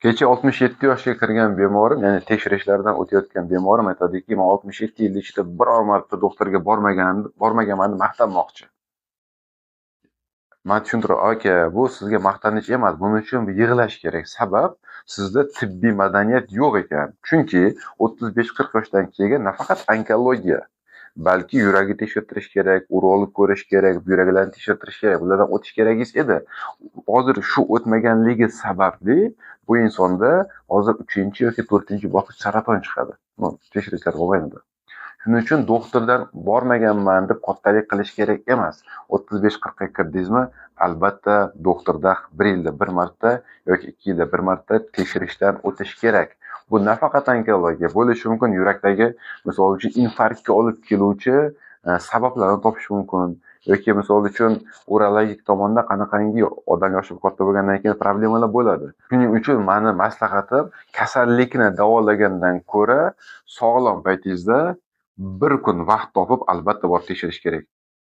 Kecha 67 yoshga kirgan bemorim, ya'ni tekshirishlardan o'tayotgan bemorim aytadiki, men 67 yil ichida biror marta doktorga bormaganman deb maqtanmoqchi. Men tushuntirib, aka, bu sizga maqtanish emas, buning uchun yig'lash kerak. Sabab sizda tibbiy madaniyat yo'q ekan. Chunki 35-40 yoshdan keyin nafaqat onkologiya, balki yuragi tekshirtirish kerak, urolog ko'rish kerak, buyraklarni tekshirtirish kerak, bulardan o'tish keragingiz edi. Hozir shu o'tmaganligi sababli bu insonda hozir 3 yoki 4 bosqich saraton chiqadi. Tekshirishlar mobaynida. Shuning uchun doktordan bormaganman deb qottalik qilish kerak emas. 35-40 ga kirdingizmi, albatta doktorda 1 yilda 1 marta yoki 2 yilda 1 marta tekshirishdan o'tish kerak. Bu nafaqat onkologiya bo'lishi mumkin, yurakdagi misol uchun infarktga olib keluvchi sabablarni topish mumkin yoki misol uchun urologik tomonda qanaqangi odam yoshi katta bo'lgandan keyin problemalar bo'ladi. Shuning uchun meni maslahatim, kasallikni davolagandan ko'ra sog'lom paytingizda bir kun vaqt topib albatta borib tekshirish kerak.